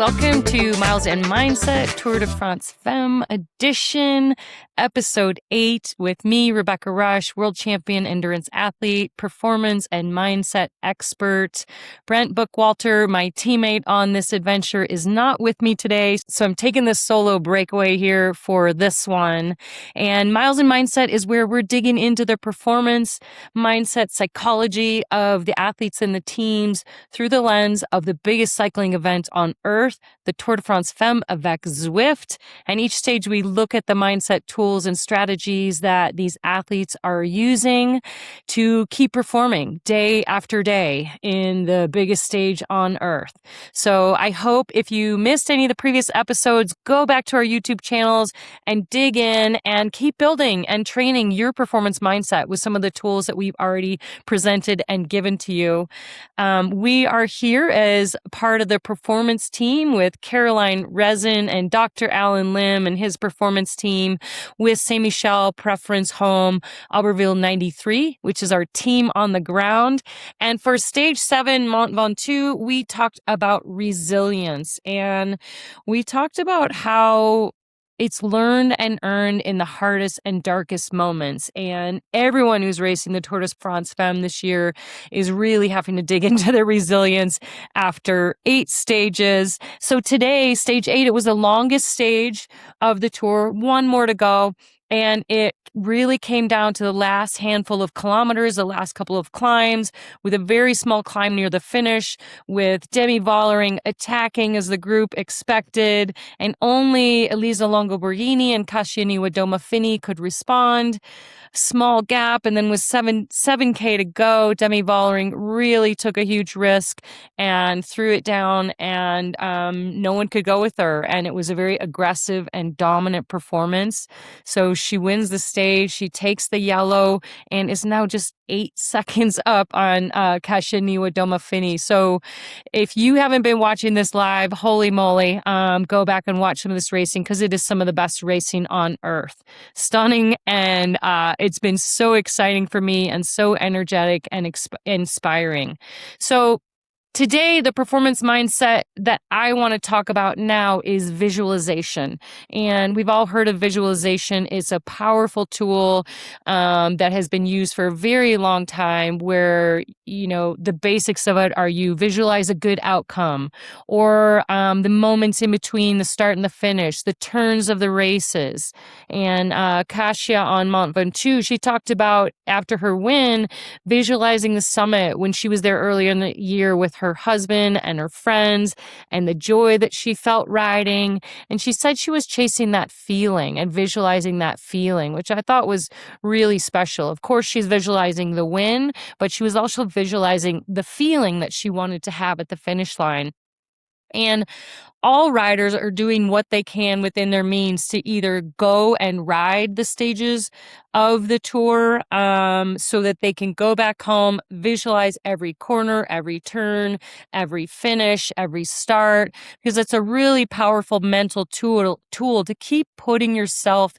Welcome to Miles and Mindset, Tour de France Femmes edition, episode 8 with me, Rebecca Rusch, world champion endurance athlete, performance and mindset expert. Brent Bookwalter, my teammate on this adventure, is not with me today, so I'm taking this solo breakaway here for this one. And Miles and Mindset is where we're digging into the performance, mindset, psychology of the athletes and the teams through the lens of the biggest cycling event on earth, the Tour de France Femmes, avec Zwift. And each stage we look at the mindset tools and strategies that these athletes are using to keep performing day after day in the biggest stage on earth. So I hope if you missed any of the previous episodes, go back to our YouTube channels and dig in and keep building and training your performance mindset with some of the tools that we've already presented and given to you. We are here as part of the performance team with Caroline Wreszin and Dr. Allen Lim and his performance team with Saint Michel Preference Home Aubervilliers 93, which is our team on the ground. And for stage 7, Mont Ventoux, we talked about resilience, and we talked about how it's learned and earned in the hardest and darkest moments. And everyone who's racing the Tour de France Femmes this year is really having to dig into their resilience after 8 stages. So today, stage 8, it was the longest stage of the tour, one more to go. And it really came down to the last handful of kilometers, the last couple of climbs, with a very small climb near the finish, with Demi Vollering attacking as the group expected, and only Elisa Longoborghini and Kasia Niewiadoma-Phinney could respond. Small gap, and then with 7K to go, Demi Vollering really took a huge risk and threw it down, and no one could go with her. And it was a very aggressive and dominant performance. So she wins the stage, she takes the yellow, and is now just 8 seconds up on Kasia Niewiadoma-Phinney. So if you haven't been watching this live, holy moly, go back and watch some of this racing, because it is some of the best racing on earth. Stunning, and it's been so exciting for me and so energetic and inspiring. So today, the performance mindset that I want to talk about now is visualization. And we've all heard of visualization. It's a powerful tool that has been used for a very long time, where, you know, the basics of it are you visualize a good outcome, or the moments in between the start and the finish, the turns of the races. And Kasia on Mont Ventoux, she talked about, after her win, visualizing the summit when she was there earlier in the year with her husband and her friends, and the joy that she felt riding. And she said she was chasing that feeling and visualizing that feeling, which I thought was really special. Of course, she's visualizing the win, but she was also visualizing the feeling that she wanted to have at the finish line. And all riders are doing what they can within their means to either go and ride the stages of the tour so that they can go back home, visualize every corner, every turn, every finish, every start, because it's a really powerful mental tool to keep putting yourself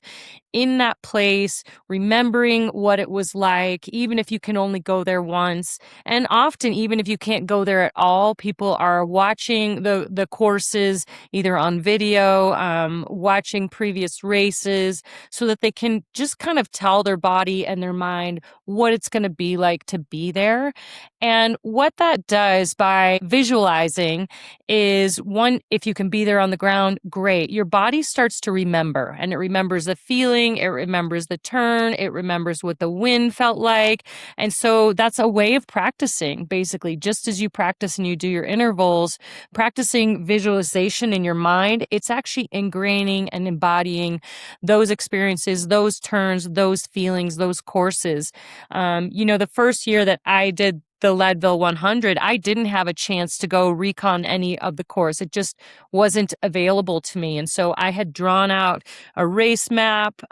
in that place, remembering what it was like, even if you can only go there once. And often, even if you can't go there at all, people are watching the courses either on video, watching previous races, so that they can just kind of tell their body and their mind what it's going to be like to be there. And what that does by visualizing is, one, if you can be there on the ground, great. Your body starts to remember, and it remembers the feeling, it remembers the turn, it remembers what the wind felt like. And so that's a way of practicing, basically, just as you practice and you do your intervals, practicing visualization in your mind, it's actually ingraining and embodying those experiences, those turns, those feelings, those courses. The first year that I did the Leadville 100, I didn't have a chance to go recon any of the course. It just wasn't available to me. And so I had drawn out a race map,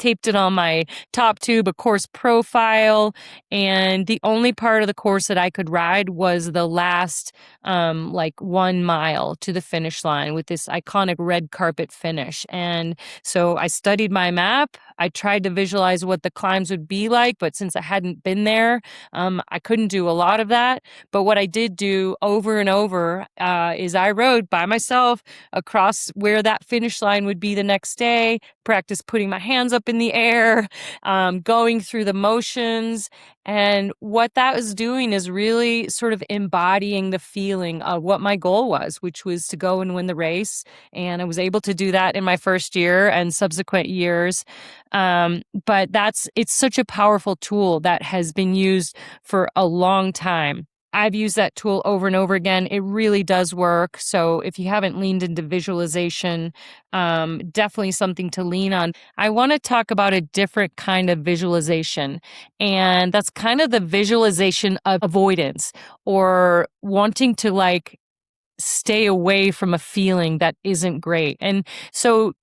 taped it on my top tube, a course profile. And the only part of the course that I could ride was the last, 1 mile to the finish line with this iconic red carpet finish. And so I studied my map. I tried to visualize what the climbs would be like, but since I hadn't been there, I couldn't do a lot of that. But what I did do over and over is I rode by myself across where that finish line would be the next day, practice putting my hands up in the air, going through the motions. And what that was doing is really sort of embodying the feeling of what my goal was, which was to go and win the race. And I was able to do that in my first year and subsequent years. But it's such a powerful tool that has been used for a long time. I've used that tool over and over again. It really does work. So if you haven't leaned into visualization, definitely something to lean on. I want to talk about a different kind of visualization, and that's kind of the visualization of avoidance or wanting to stay away from a feeling that isn't great. And so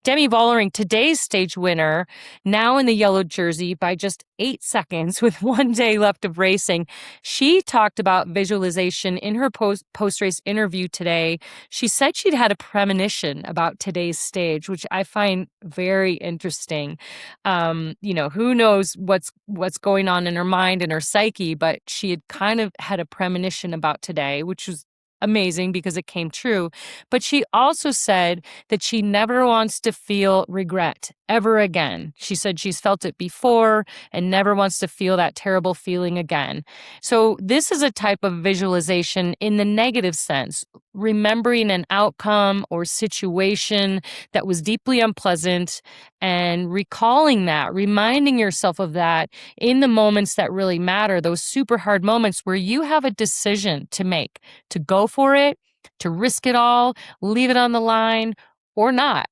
Demi Vollering, today's stage winner, now in the yellow jersey by just 8 seconds with 1 day left of racing. She talked about visualization in her post-race interview today. She said she'd had a premonition about today's stage, which I find very interesting. Who knows what's going on in her mind and her psyche, but she had kind of had a premonition about today, which was amazing because it came true. But she also said that she never wants to feel regret ever again. She said she's felt it before and never wants to feel that terrible feeling again. So this is a type of visualization in the negative sense, remembering an outcome or situation that was deeply unpleasant and recalling that, reminding yourself of that in the moments that really matter, those super hard moments where you have a decision to make, to go for it, to risk it all, leave it on the line, or not.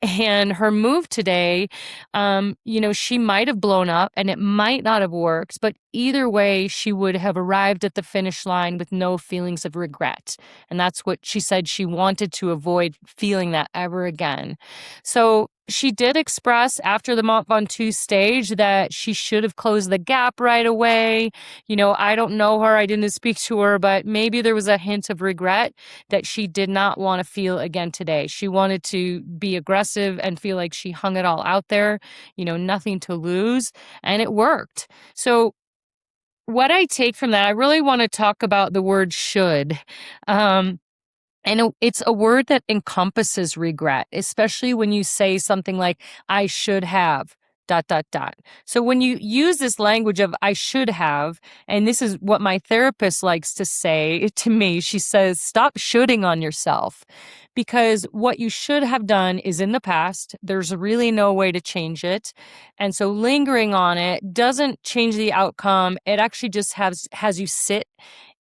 And her move today, she might have blown up and it might not have worked, but either way, she would have arrived at the finish line with no feelings of regret. And that's what she said. She wanted to avoid feeling that ever again. So she did express after the Mont Ventoux stage that she should have closed the gap right away. I don't know her. I didn't speak to her, but maybe there was a hint of regret that she did not want to feel again today. She wanted to be aggressive and feel like she hung it all out there, nothing to lose. And it worked. So what I take from that, I really want to talk about the word should. And it's a word that encompasses regret, especially when you say something like, I should have, ... So when you use this language of I should have, and this is what my therapist likes to say to me, she says, stop shoulding on yourself, because what you should have done is in the past. There's really no way to change it. And so lingering on it doesn't change the outcome. It actually just has you sit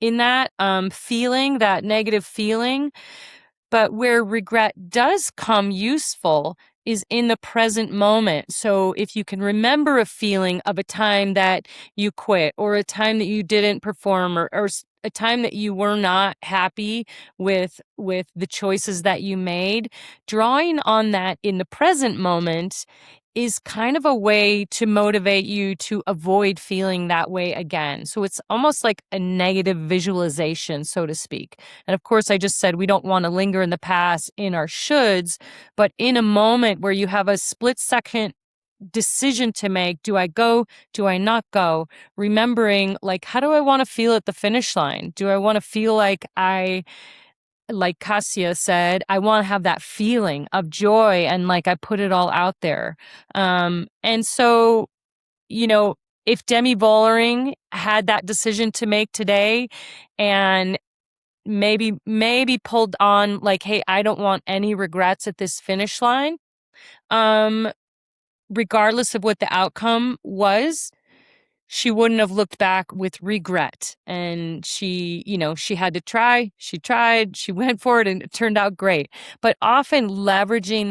in that feeling, that negative feeling. But where regret does come useful is in the present moment. So if you can remember a feeling of a time that you quit, or a time that you didn't perform, or a time that you were not happy with the choices that you made, drawing on that in the present moment is kind of a way to motivate you to avoid feeling that way again. So it's almost like a negative visualization, so to speak. And of course, I just said we don't want to linger in the past in our shoulds, but in a moment where you have a split-second decision to make, do I go, do I not go? Remembering, how do I want to feel at the finish line? Do I want to feel like Kasia said, I want to have that feeling of joy and I put it all out there. And so, if Demi Vollering had that decision to make today and maybe pulled on hey, I don't want any regrets at this finish line, regardless of what the outcome was, she wouldn't have looked back with regret. And she had to try. She tried, she went for it, and it turned out great. But often leveraging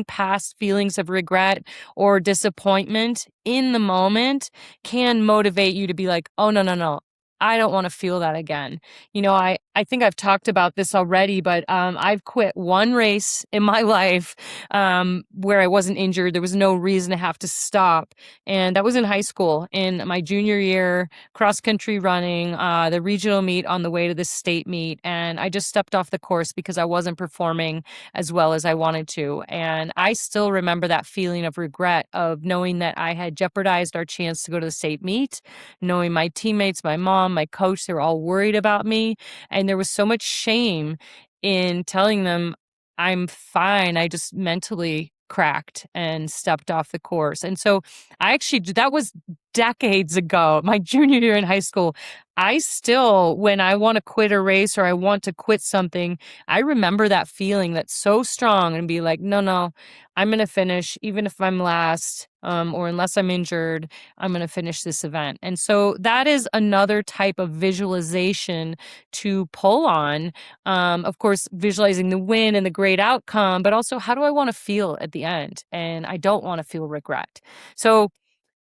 past feelings of regret or disappointment in the moment can motivate you to be like, oh, no. I don't want to feel that again. I think I've talked about this already, but I've quit one race in my life where I wasn't injured. There was no reason to have to stop. And that was in high school in my junior year, cross country running, the regional meet on the way to the state meet. And I just stepped off the course because I wasn't performing as well as I wanted to. And I still remember that feeling of regret of knowing that I had jeopardized our chance to go to the state meet, knowing my teammates, my mom, my coach, they were all worried about me. And there was so much shame in telling them I'm fine. I just mentally cracked and stepped off the course. And so that was decades ago, my junior year in high school. I still, when I want to quit a race or I want to quit something, I remember that feeling that's so strong and be like, no, I'm going to finish, even if I'm last, or unless I'm injured, I'm going to finish this event. And so that is another type of visualization to pull on. Of course, visualizing the win and the great outcome, but also how do I want to feel at the end? And I don't want to feel regret. So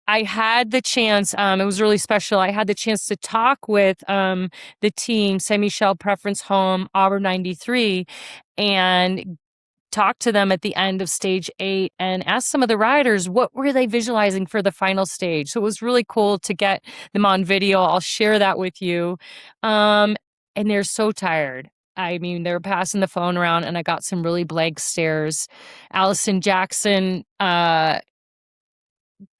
I had the chance, it was really special. I had the chance to talk with the team, Saint Michel Preference Home, Auburn 93, and talk to them at the end of stage 8 and ask some of the riders, what were they visualizing for the final stage? So it was really cool to get them on video. I'll share that with you. And they're so tired. I mean, they were passing the phone around and I got some really blank stares. Alison Jackson,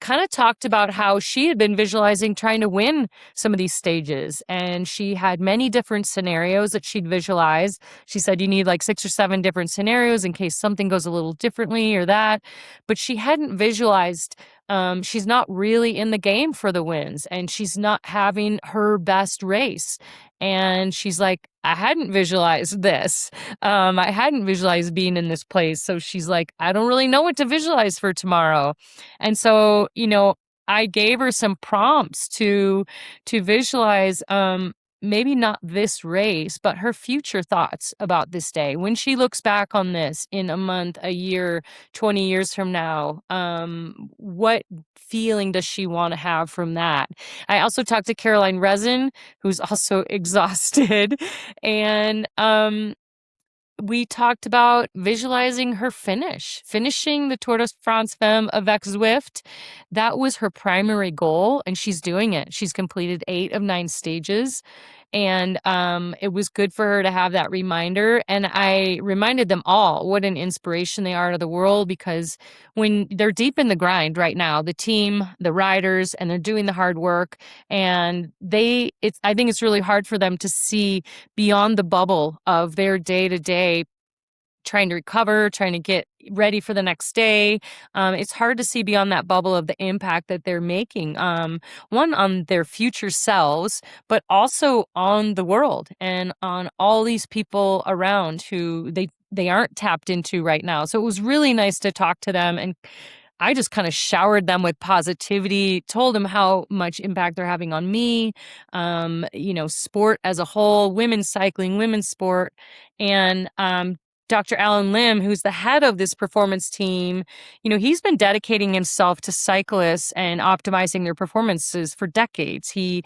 kind of talked about how she had been visualizing trying to win some of these stages. And she had many different scenarios that she'd visualize. She said you need like 6 or 7 different scenarios in case something goes a little differently or that. But she hadn't visualized, she's not really in the game for the wins and she's not having her best race. And she's like, I hadn't visualized this. I hadn't visualized being in this place. So she's like, I don't really know what to visualize for tomorrow. And so, I gave her some prompts to visualize, maybe not this race, but her future thoughts about this day. When she looks back on this in a month, a year, 20 years from now, what feeling does she want to have from that? I also talked to Wreszin, who's also exhausted, and we talked about visualizing her finishing the Tour de France Femmes avec Zwift. That was her primary goal, and she's doing it. She's completed 8 of 9 stages, and it was good for her to have that reminder. And I reminded them all what an inspiration they are to the world, because when they're deep in the grind right now, the team, the riders, and they're doing the hard work, and I think it's really hard for them to see beyond the bubble of their day-to-day, trying to recover, trying to get ready for the next day. It's hard to see beyond that bubble of the impact that they're making, one on their future selves, but also on the world and on all these people around who they aren't tapped into right now. So it was really nice to talk to them, and I just kind of showered them with positivity, told them how much impact they're having on me, sport as a whole, women's cycling, women's sport. And Dr. Allen Lim, who's the head of this performance team, he's been dedicating himself to cyclists and optimizing their performances for decades. He's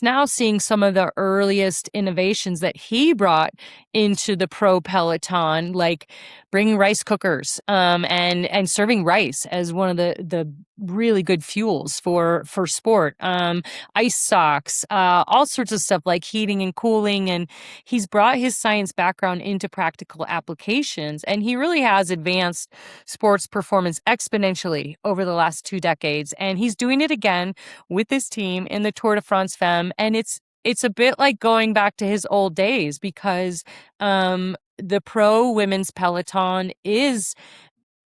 now seeing some of the earliest innovations that he brought into the pro peloton, like bringing rice cookers, and serving rice as one of the really good fuels for sport, ice socks, all sorts of stuff like heating and cooling. And he's brought his science background into practical applications. And he really has advanced sports performance exponentially over the last 2 decades. And he's doing it again with this team in the Tour de France Femmes. And it's a bit like going back to his old days, because the pro women's peloton is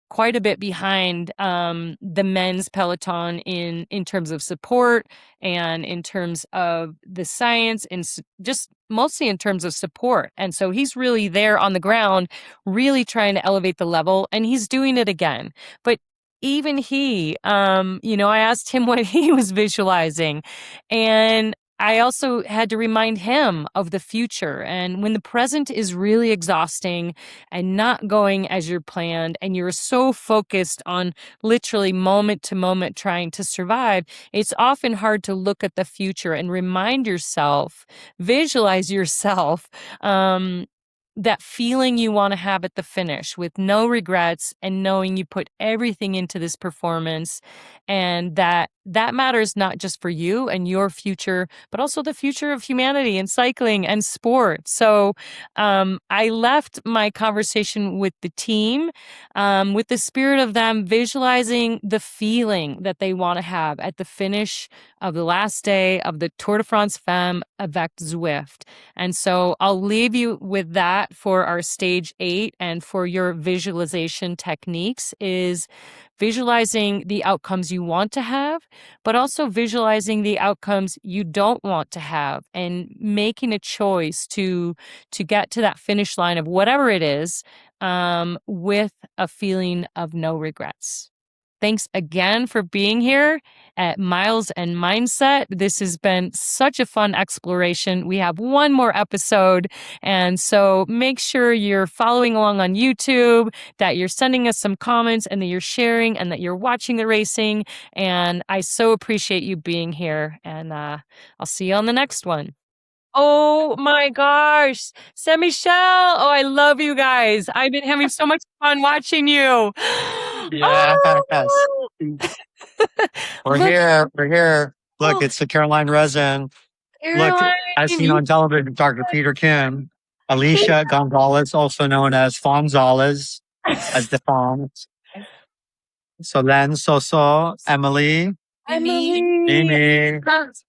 quite a bit behind the men's peloton in terms of support and in terms of the science, and just mostly in terms of support. And so he's really there on the ground, really trying to elevate the level, and he's doing it again. But even he, I asked him what he was visualizing, and I also had to remind him of the future. And when the present is really exhausting and not going as you're planned, and you're so focused on literally moment to moment trying to survive, it's often hard to look at the future and remind yourself, visualize yourself, that feeling you want to have at the finish with no regrets and knowing you put everything into this performance, and that matters not just for you and your future, but also the future of humanity and cycling and sport. So I left my conversation with the team with the spirit of them visualizing the feeling that they want to have at the finish of the last day of the Tour de France Femmes avec Zwift. And so I'll leave you with that for our stage 8, and for your visualization techniques is visualizing the outcomes you want to have, but also visualizing the outcomes you don't want to have, and making a choice to get to that finish line of whatever it is, with a feeling of no regrets. Thanks again for being here at Miles and Mindset. This has been such a fun exploration. We have one more episode, and so make sure you're following along on YouTube, that you're sending us some comments, and that you're sharing, and that you're watching the racing. And I so appreciate you being here, and I'll see you on the next one. Oh my gosh, Saint Michel. Oh, I love you guys. I've been having so much fun watching you. Yeah, Oh! we're Look, here. We're here. Look, oh, it's the Caroline Wreszin. Look, Caroline. as seen on television, Dr. Peter Kim, Alicia Gonzalez, also known as Fonzales, as the Fonz. Solen Soso, Emily, Emily. Amy.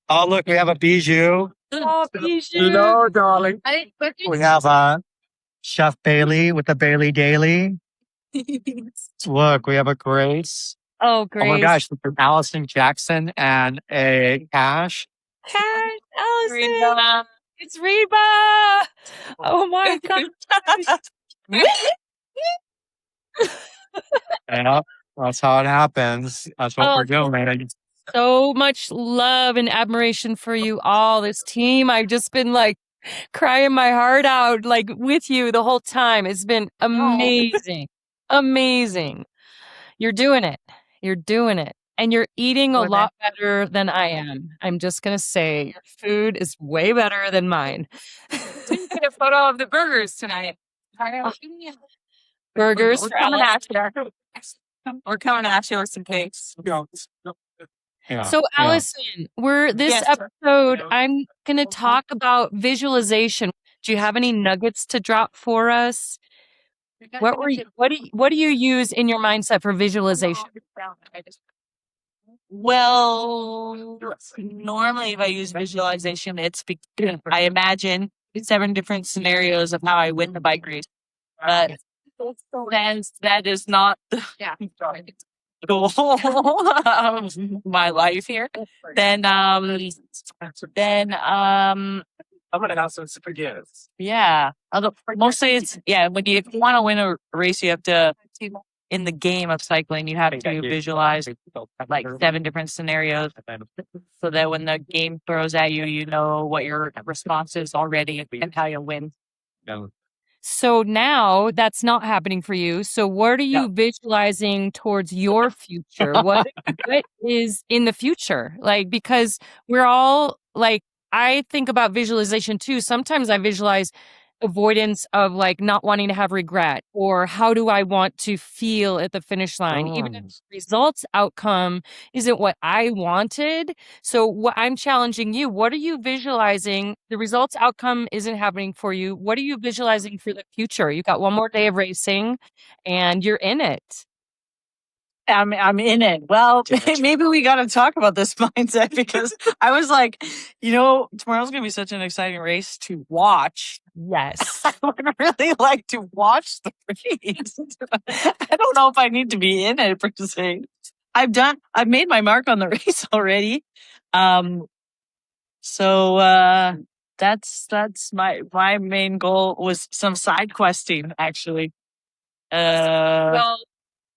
Oh, look, we have a bijou. Oh, Bijou. Hello, darling. We have Chef Bailey with the Bailey Daily. Look, we have a Grace. Oh, Oh my Grace. gosh, look, Alison Jackson and a Cash. Cat, Allison. It's Reba. Oh my God. Yeah, that's how it happens. That's what Oh, we're doing. so much love and admiration for you all, this team. I've just been like crying my heart out, like with you the whole time. It's been amazing. Amazing. You're doing it. You're doing it. And you're eating a lot better than I am. I'm just going to say your food is way better than mine. Didn't get a photo of the burgers tonight. Burgers We're for coming Alice. at you. We're coming at you with some cakes. Yeah, So, yeah. Allison, this Yes. episode, I'm going to talk about visualization. Do you have any nuggets to drop for us? What do you use in your mindset for visualization? Well, normally if I use visualization, it's I imagine 7 different scenarios of how I win the bike race. But that is not the goal of my life here. Then I'm gonna have some spaghetti. yeah. Mostly it's when you want to win a race, you have to, in the game of cycling, you have to visualize like 7 different scenarios, so that when the game throws at you, you know what your response is already and how you'll win. So now that's not happening for you. So what are you visualizing towards your future? What is in the future? Like, because we're all like, I think about visualization too. Sometimes I visualize avoidance of like not wanting to have regret, or how do I want to feel at the finish line, even if the results outcome isn't what I wanted. So what I'm challenging you, what are you visualizing? The results outcome isn't happening for you. What are you visualizing for the future? You got one more day of racing and you're in it. I'm in it. Well, maybe we got to talk about this mindset, because I was like, tomorrow's going to be such an exciting race to watch. Yes. I would really like to watch the race. I don't know if I need to be in it per se. I've made my mark on the race already. So that's my main goal was some side questing, actually. Well,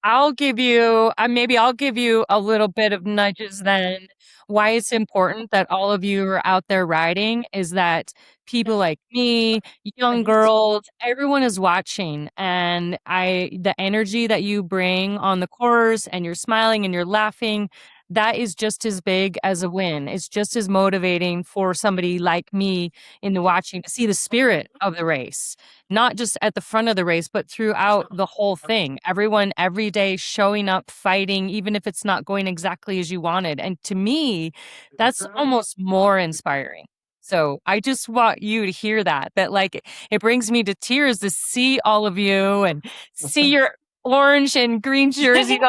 I'll give you, maybe I'll give you a little bit of nudges then. Why it's important that all of you are out there riding is that people like me, young girls, everyone is watching. And the energy that you bring on the course and you're smiling and you're laughing, that is just as big as a win. It's just as motivating for somebody like me in the watching to see the spirit of the race, not just at the front of the race, but throughout the whole thing. Everyone every day showing up, fighting, even if it's not going exactly as you wanted. And to me, that's almost more inspiring. So I just want you to hear that like it brings me to tears to see all of you and see your orange and green jersey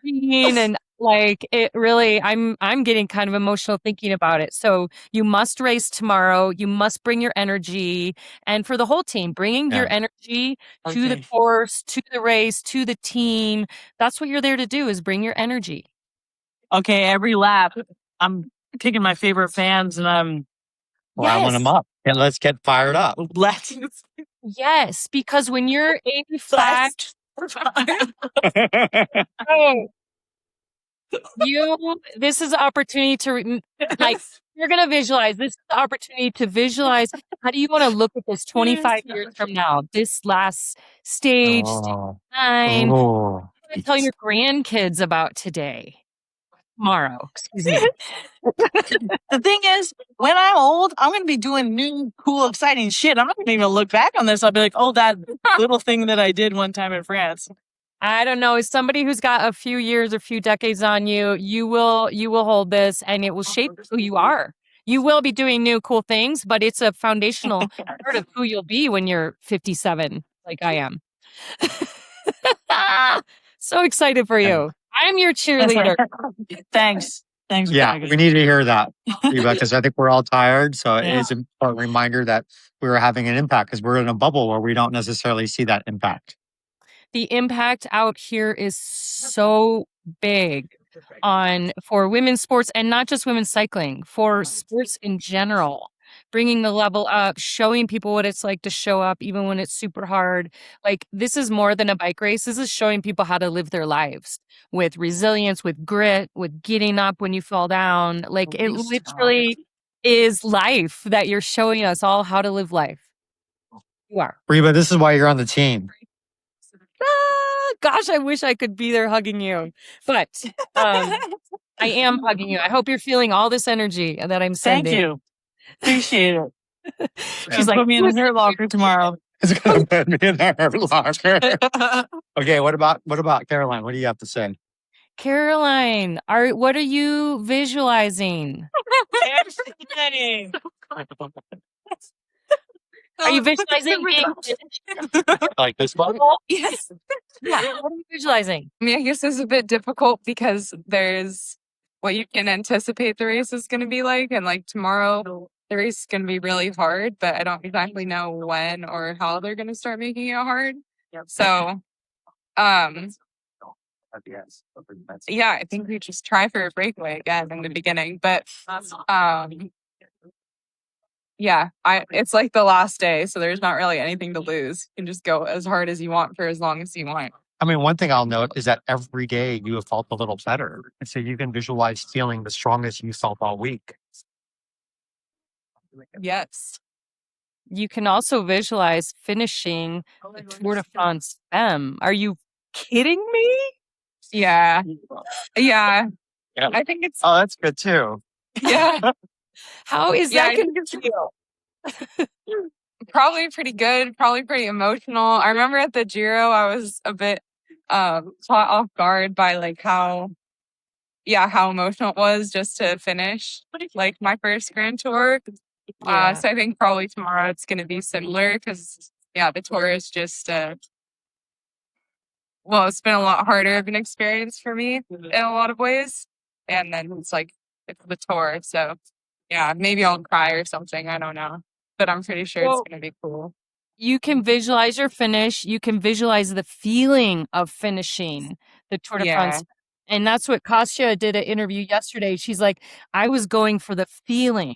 and like it really, I'm getting kind of emotional thinking about it. So you must race tomorrow. You must bring your energy. And for the whole team, bringing your energy to the course, to the race, to the team. That's what you're there to do, is bring your energy. Okay, every lap, I'm picking my favorite fans and I'm riling them up. And let's get fired up. Yes, because when you're 85, oh, this is an opportunity to like you're gonna visualize. This is the opportunity to visualize. How do you want to look at this 25 years from now? This last stage, stage 9. Tell your grandkids about today. Tomorrow, excuse me. The thing is, when I'm old, I'm going to be doing new, cool, exciting shit. I'm not going to even look back on this. I'll be like, oh, that little thing that I did one time in France. I don't know. As somebody who's got a few years or few decades on you, you will hold this and it will shape who you are. You will be doing new, cool things, but it's a foundational part of who you'll be when you're 57, like I am. So excited for you. I'm your cheerleader. Thanks. Yeah, we need to hear that, because I think we're all tired. So it is an important reminder that we're having an impact, because we're in a bubble where we don't necessarily see that impact. The impact out here is so big for women's sports, and not just women's cycling, for sports in general. Bringing the level up, showing people what it's like to show up even when it's super hard. Like, this is more than a bike race. This is showing people how to live their lives with resilience, with grit, with getting up when you fall down. Like, it literally is life that you're showing us all how to live life. You are. Reba, this is why you're on the team. Gosh, I wish I could be there hugging you. But I am hugging you. I hope you're feeling all this energy that I'm sending. Thank you. Appreciate it. She's like, put me in her locker tomorrow. It's gonna put me in her locker. Okay, what about Caroline? What do you have to say? Caroline, what are you visualizing? Are you visualizing like this one? Yes. Yeah. What are you visualizing? I mean, I guess it's a bit difficult because there's what you can anticipate the race is going to be like. And like tomorrow, the race is going to be really hard, but I don't exactly know when or how they're going to start making it hard. So, yeah, I think we just try for a breakaway again in the beginning. But yeah, it's like the last day, so there's not really anything to lose. You can just go as hard as you want for as long as you want. I mean, one thing I'll note is that every day you have felt a little better. And so you can visualize feeling the strongest you felt all week. Yes. You can also visualize finishing the Tour de France Femmes. Are you kidding me? Yeah. I think it's... Oh, that's good too. Yeah. How is that going to feel? Probably pretty good. Probably pretty emotional. I remember at the Giro, I was a bit caught off guard by like how emotional it was just to finish like my first Grand Tour. So I think probably tomorrow it's going to be similar because the Tour is just it's been a lot harder of an experience for me in a lot of ways, and then it's the Tour. So maybe I'll cry or something. I don't know, but I'm pretty sure it's going to be cool. You can visualize your finish. You can visualize the feeling of finishing the Tour de France. And that's what Kasia did an interview yesterday. She's like, I was going for the feeling.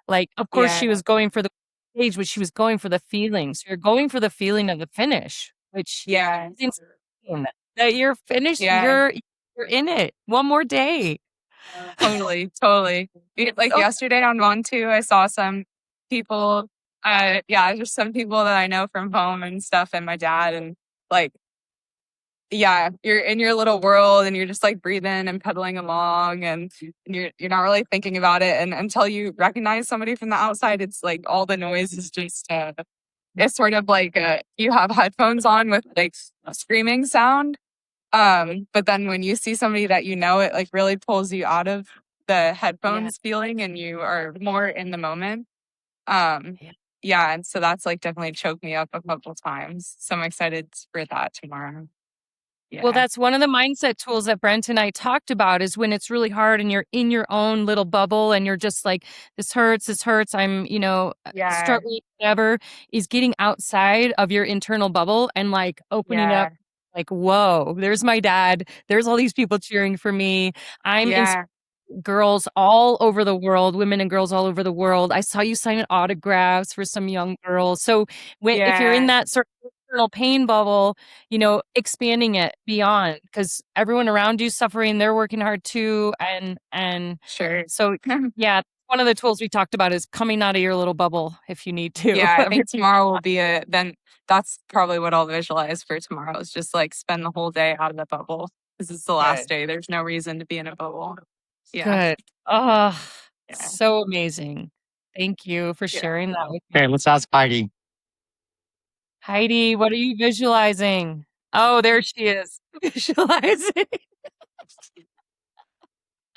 Like, of course, she was going for the stage, but she was going for the feeling. So you're going for the feeling of the finish, which is insane. that you're finished. Yeah. You're in it. One more day. Totally. Like yesterday on Montu, I saw some people, just some people that I know from home and stuff, and my dad, and like, yeah, you're in your little world and you're just like breathing and pedaling along, and you're not really thinking about it, and until you recognize somebody from the outside, it's like all the noise is just it's sort of like you have headphones on with like a screaming sound. But then when you see somebody that you know, it like really pulls you out of the headphones feeling, and you are more in the moment. And so that's like definitely choked me up a couple times. So I'm excited for that tomorrow. Yeah. Well, that's one of the mindset tools that Brent and I talked about, is when it's really hard and you're in your own little bubble and you're just like, this hurts, I'm, struggling, whatever, is getting outside of your internal bubble and like opening up, like, whoa, there's my dad. There's all these people cheering for me. I'm inspiring girls all over the world, women and girls all over the world. I saw you sign autographs for some young girls. So if you're in that sort of internal pain bubble, expanding it beyond, because everyone around you suffering, they're working hard too. And sure. So yeah, one of the tools we talked about is coming out of your little bubble if you need to. Yeah, I think tomorrow will be then that's probably what I'll visualize for tomorrow, is just like spend the whole day out of the bubble. This is the last day. There's no reason to be in a bubble. Yeah. Good. Oh, so amazing. Thank you for sharing that with me. Okay, let's ask Heidi. Heidi, what are you visualizing? Oh, there she is. Visualizing.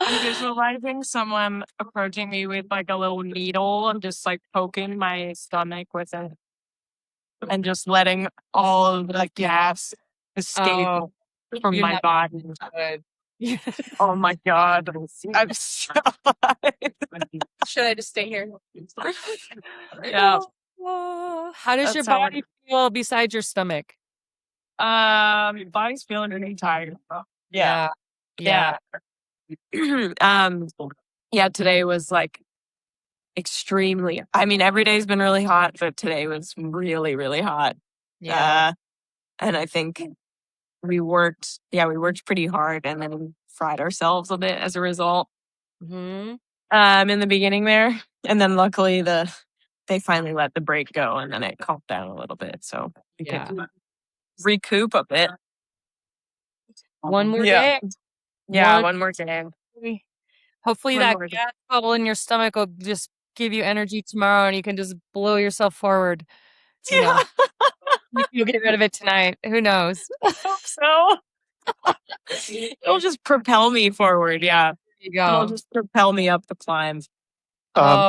I'm visualizing someone approaching me with like a little needle and just like poking my stomach with it, and just letting all of the gas escape from my body. Good. Oh my God. I'm so Should I just stay here? Yeah. How does your body feel besides your stomach? My body's feeling really tired. Yeah. Today was like extremely, I mean, every day's been really hot, but today was really, really hot. Yeah. And I think we worked pretty hard, and then fried ourselves a bit as a result. Mm-hmm. In the beginning there. And then luckily they finally let the brake go, and then it calmed down a little bit. So we could recoup a bit. One more day. Yeah, one more day. Hopefully that gas bubble in your stomach will just give you energy tomorrow, and you can just blow yourself forward. You'll get rid of it tonight. Who knows? I hope so. It'll just propel me forward. Yeah. There you go. It'll just propel me up the climb.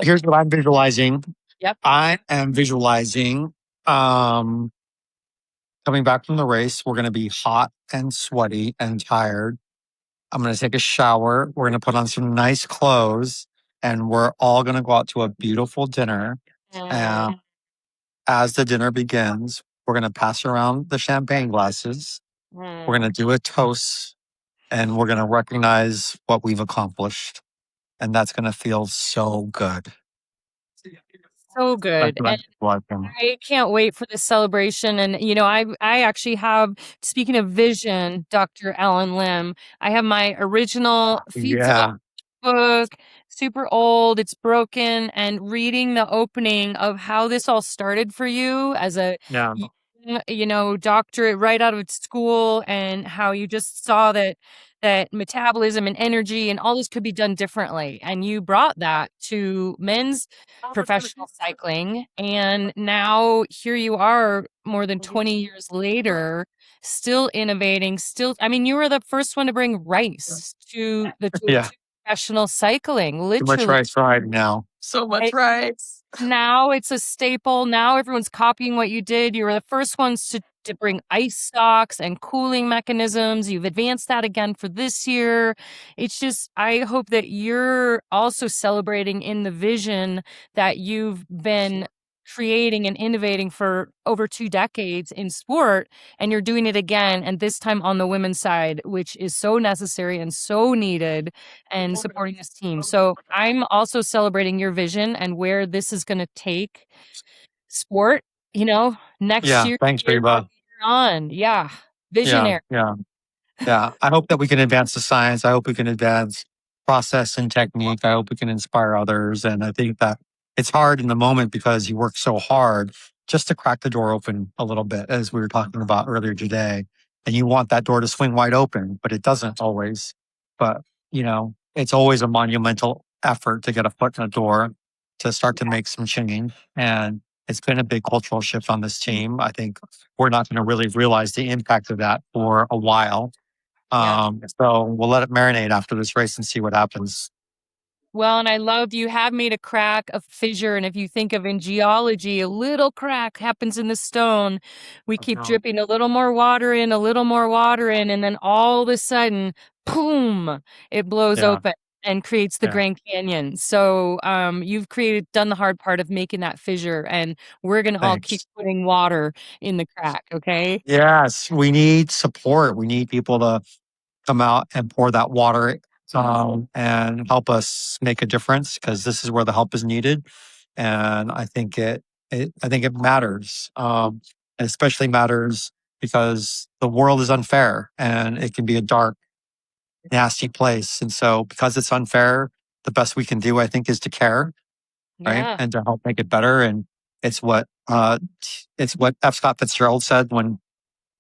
Here's what I'm visualizing. Yep. I am visualizing coming back from the race. We're going to be hot and sweaty and tired. I'm going to take a shower. We're going to put on some nice clothes, and we're all going to go out to a beautiful dinner. And as the dinner begins, we're going to pass around the champagne glasses. We're going to do a toast, and we're going to recognize what we've accomplished. And that's going to feel so good. So good. And I can't wait for this celebration. And, I actually have, speaking of vision, Dr. Allen Lim, I have my original book, super old, it's broken, and reading the opening of how this all started for you as a doctorate right out of school, and how you just saw that metabolism and energy and all this could be done differently, and you brought that to men's professional cycling, and now here you are more than 20 years later, still innovating, you were the first one to bring rice to the professional cycling, literally. Too much rice for Heidi now. So much rice. Now it's a staple. Now everyone's copying what you did. You were the first ones to bring ice stocks and cooling mechanisms. You've advanced that again for this year. It's just, I hope that you're also celebrating in the vision that you've been creating and innovating for over 2 decades in sport, and you're doing it again, and this time on the women's side, which is so necessary and so needed, and supporting this team. So I'm also celebrating your vision and where this is going to take sport, next year. Thanks, Reba. On. Yeah. Visionary. Yeah. Yeah. I hope that we can advance the science. I hope we can advance process and technique. I hope we can inspire others. And I think that it's hard in the moment because you work so hard just to crack the door open a little bit, as we were talking about earlier today. And you want that door to swing wide open, but it doesn't always. But, it's always a monumental effort to get a foot in the door to start to make some change. And it's been a big cultural shift on this team. I think we're not going to really realize the impact of that for a while. So we'll let it marinate after this race and see what happens. Well, and I love you have made a crack, a fissure. And if you think of in geology, a little crack happens in the stone. We keep dripping a little more water in, a little more water in, and then all of a sudden, boom, it blows Yeah. open and creates the Yeah. Grand Canyon. So you've done the hard part of making that fissure, and we're going to all keep Thanks. putting water in the crack, okay? Yes, we need support. We need people to come out and pour that water and help us make a difference, because this is where the help is needed. And I think it matters. It especially matters because the world is unfair and it can be a dark, nasty place. And so because it's unfair, the best we can do, I think, is to care, right? Yeah. And to help make it better. And it's what F. Scott Fitzgerald said when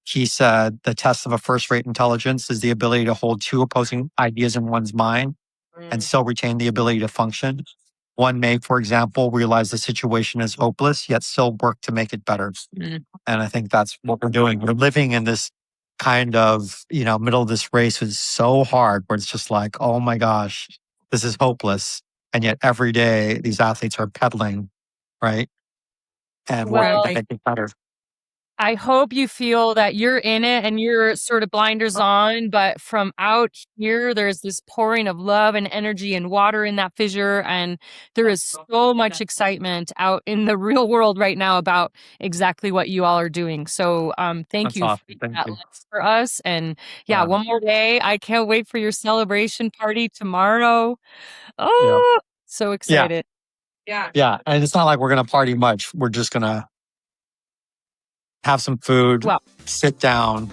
he said the test of a first-rate intelligence is the ability to hold two opposing ideas in one's mind and still retain the ability to function. One may, for example, realize the situation is hopeless, yet still work to make it better. And I think that's what we're doing. We're living in this kind of, middle of this race is so hard where it's just like, oh my gosh, this is hopeless. And yet every day these athletes are pedaling, right? And working to make it better. I hope you feel that you're in it and you're sort of blinders on, but from out here, there's this pouring of love and energy and water in that fissure. And there is so much excitement out in the real world right now about exactly what you all are doing. So thank That's you awesome. for Thank that you. list for us. And Yeah. one more day. I can't wait for your celebration party tomorrow. Oh, so excited. Yeah. And it's not like we're going to party much. We're just going to have some food, sit down,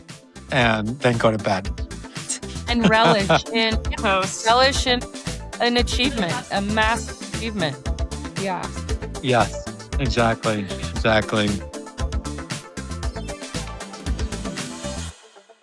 and then go to bed. And relish in an achievement, a massive achievement. Yeah. Yes, exactly.